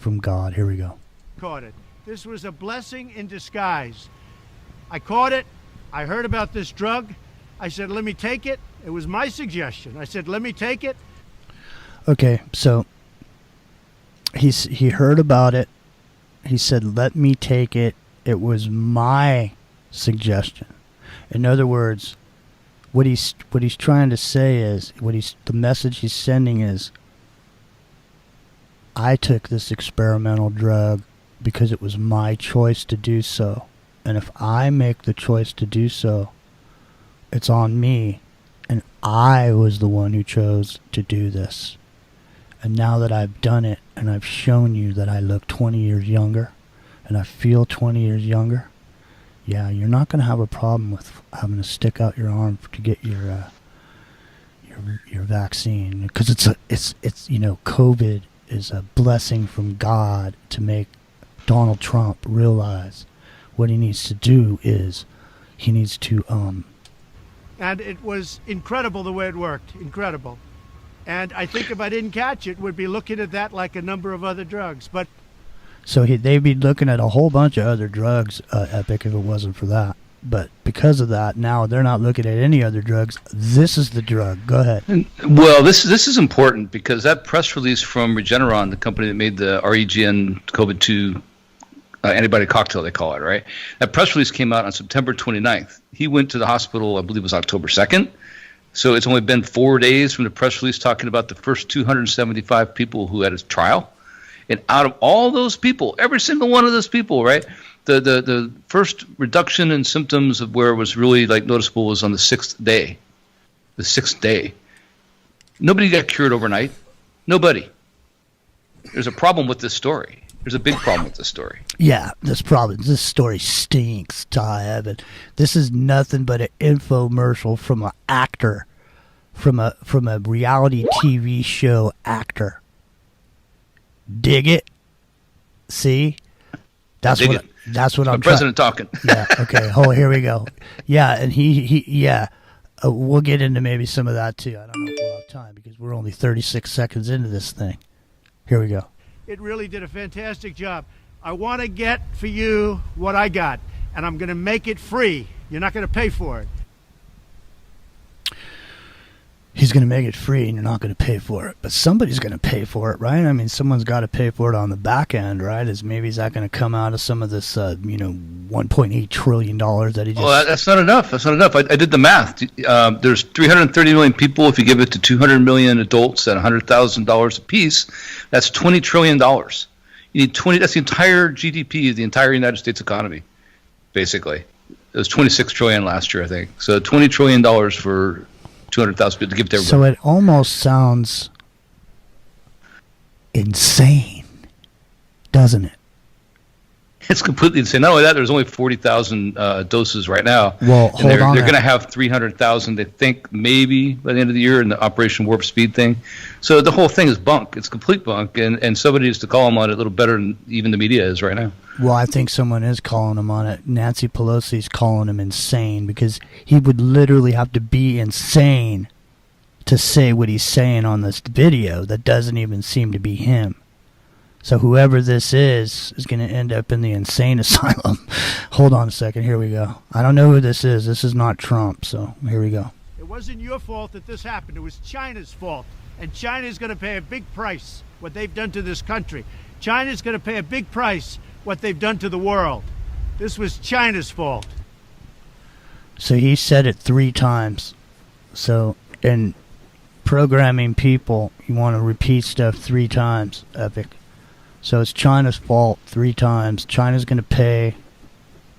from God. Here we go. Caught it. This was a blessing in disguise. I caught it. I heard about this drug. I said, let me take it. It was my suggestion. I said, let me take it. Okay, so he heard about it. He said, let me take it. It was my suggestion. In other words, what he's trying to say is, the message he's sending is, I took this experimental drug because it was my choice to do so. And if I make the choice to do so, it's on me. And I was the one who chose to do this. And now that I've done it, and I've shown you that I look 20 years younger, and I feel 20 years younger, yeah, you're not going to have a problem with having to stick out your arm to get your vaccine, because it's COVID is a blessing from God to make Donald Trump realize what he needs to do is he needs to And it was incredible the way it worked. Incredible. And I think if I didn't catch it, we'd be looking at that like a number of other drugs. But so they'd be looking at a whole bunch of other drugs, Epic, if it wasn't for that. But because of that, now they're not looking at any other drugs. This is the drug. Go ahead. Well, this is important because that press release from Regeneron, the company that made the REGN COVID-2 antibody cocktail, they call it, right? That press release came out on September 29th. He went to the hospital, I believe it was October 2nd. So it's only been 4 days from the press release talking about the first 275 people who had a trial. And out of all those people, every single one of those people, right, the first reduction in symptoms of where it was really like noticeable was on the sixth day. The sixth day. Nobody got cured overnight. Nobody. There's a problem with this story. There's a big problem with this story. Yeah, this story stinks, Ty Evan. This is nothing but an infomercial from an actor, from a reality TV show actor. Dig it? See? That's what I'm president talking. Yeah, okay. Oh, here we go. Yeah, and yeah. We'll get into maybe some of that too. I don't know if we'll have time because we're only 36 seconds into this thing. Here we go. it really did a fantastic job. I want to get for you what I got, and I'm going to make it free. You're not going to pay for it. He's going to make it free, and you're not going to pay for it. But somebody's going to pay for it, right? I mean, someone's got to pay for it on the back end, right? Is that going to come out of some of this, $1.8 trillion that he just... Well, that's not enough. That's not enough. I did the math. There's 330 million people. If you give it to 200 million adults at $100,000 apiece, that's $20 trillion. You need 20. That's the entire GDP of the entire United States economy, basically. It was 26 trillion last year, I think. So $20 trillion for 200,000 people to give to everybody. So it almost sounds insane, doesn't it? It's completely insane. Not only that, there's only 40,000 doses right now. Well, hold on. They're going to have 300,000, they think, maybe by the end of the year in the Operation Warp Speed thing. So the whole thing is bunk. It's complete bunk, and somebody needs to call him on it a little better than even the media is right now. Well, I think someone is calling him on it. Nancy Pelosi's calling him insane because he would literally have to be insane to say what he's saying on this video that doesn't even seem to be him. So whoever this is going to end up in the insane asylum. Hold on a second. Here we go. I don't know who this is. This is not Trump, so here we go. It wasn't your fault that this happened. It was China's fault. And China's going to pay a big price, what they've done to this country. China's going to pay a big price, what they've done to the world. This was China's fault. So he said it 3 times. So in programming people, you want to repeat stuff 3 times, Epic. So it's China's fault 3 times. China's going to pay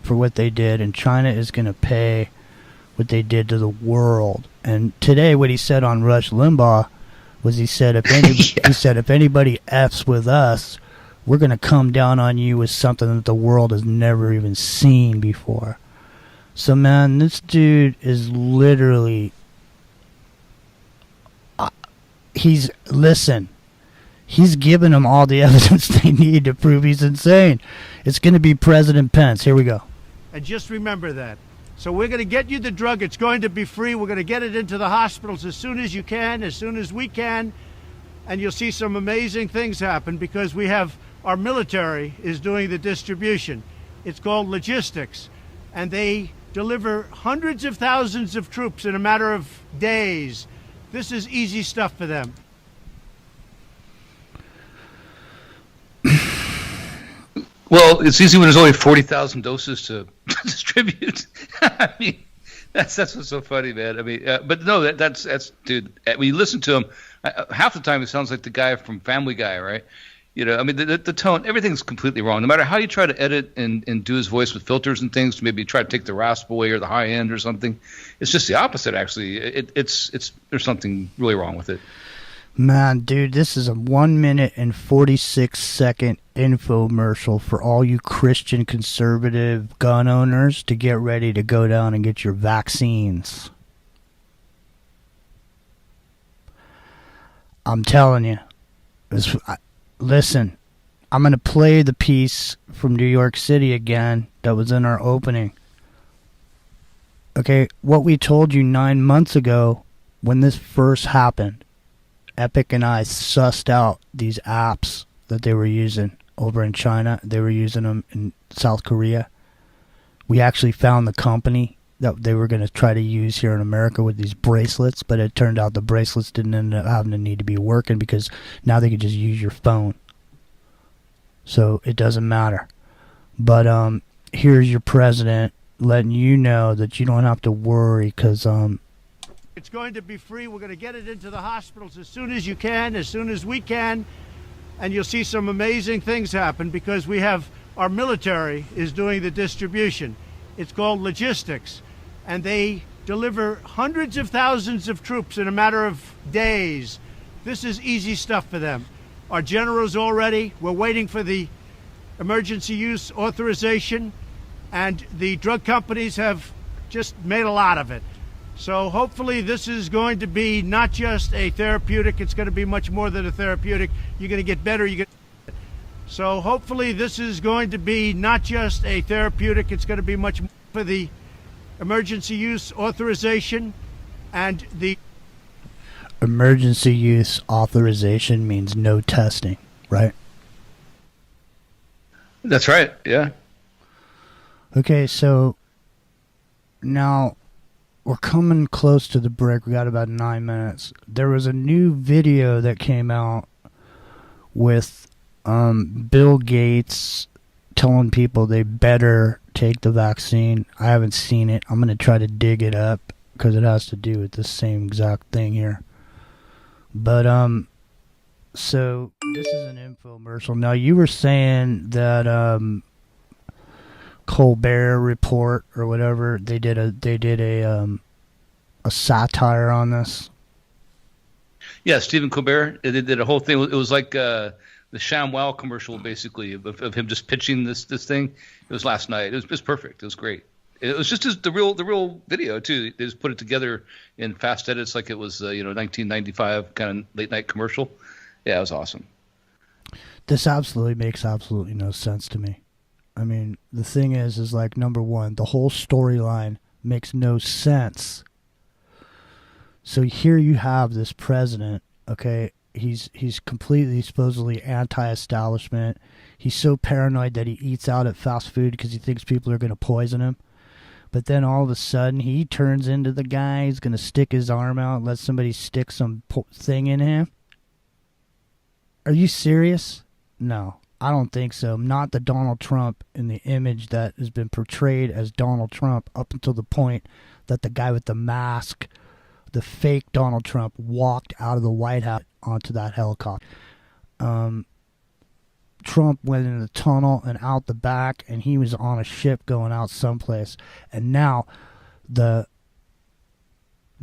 for what they did, and China is going to pay what they did to the world. And today what he said on Rush Limbaugh was he said if anybody F's with us, we're going to come down on you with something that the world has never even seen before. So, man, this dude is literally... He's giving them all the evidence they need to prove he's insane. It's going to be President Pence. Here we go. And just remember that. So we're going to get you the drug. It's going to be free. We're going to get it into the hospitals as soon as you can, as soon as we can. And you'll see some amazing things happen because we have our military is doing the distribution. It's called logistics, and they deliver hundreds of thousands of troops in a matter of days. This is easy stuff for them. Well, it's easy when there's only 40,000 doses to distribute. I mean, that's what's so funny, man. I mean, but no, that's dude. When you listen to him, half the time it sounds like the guy from Family Guy, right? You know, I mean, the tone, everything's completely wrong. No matter how you try to edit and do his voice with filters and things, to maybe try to take the rasp away or the high end or something, it's just the opposite. Actually, it's there's something really wrong with it. Man, dude, this is a 1 minute and 46-second infomercial for all you Christian conservative gun owners to get ready to go down and get your vaccines. I'm telling you. Listen, I'm going to play the piece from New York City again that was in our opening. Okay, what we told you 9 months ago when this first happened, Epic and I sussed out these apps that they were using over in China. They were using them in South Korea. We actually found the company that they were going to try to use here in America with these bracelets, but it turned out the bracelets didn't end up having to need to be working because now they could just use your phone. So it doesn't matter. But here's your president letting you know that you don't have to worry because it's going to be free. We're going to get it into the hospitals as soon as you can, as soon as we can, and you'll see some amazing things happen because we have our military is doing the distribution. It's called logistics, and they deliver hundreds of thousands of troops in a matter of days. This is easy stuff for them. Our generals all ready. We're waiting for the emergency use authorization, and the drug companies have just made a lot of it. So hopefully this is going to be not just a therapeutic, it's going to be much more than a therapeutic. You're going to get better. So hopefully this is going to be not just a therapeutic, it's going to be much more for the emergency use authorization, and the emergency use authorization means no testing, right? That's right, yeah. Okay, so now we're coming close to the break. We got about 9 minutes. There was a new video that came out with Bill Gates telling people they better take the vaccine. I haven't seen it. I'm going to try to dig it up because it has to do with the same exact thing here. But so this is an infomercial. Now you were saying that Colbert Report or whatever, they did a satire on this. Yeah, Stephen Colbert. They did a whole thing. It was like the ShamWow commercial, basically, of him just pitching this thing. It was last night. It was perfect. It was great. It was just the real video too. They just put it together in fast edits, like it was 1995 kind of late night commercial. Yeah, it was awesome. This absolutely makes absolutely no sense to me. I mean, the thing is like, number one, the whole storyline makes no sense. So here you have this president, okay, he's completely supposedly anti-establishment. He's so paranoid that he eats out at fast food because he thinks people are going to poison him. But then all of a sudden he turns into the guy who's going to stick his arm out and let somebody stick some thing in him. Are you serious? No. I don't think so. Not the Donald Trump in the image that has been portrayed as Donald Trump up until the point that the guy with the mask, the fake Donald Trump, walked out of the White House onto that helicopter. Trump went in the tunnel and out the back, and he was on a ship going out someplace. And now the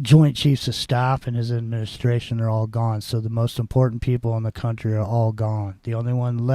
Joint Chiefs of Staff and his administration are all gone. So the most important people in the country are all gone. The only one left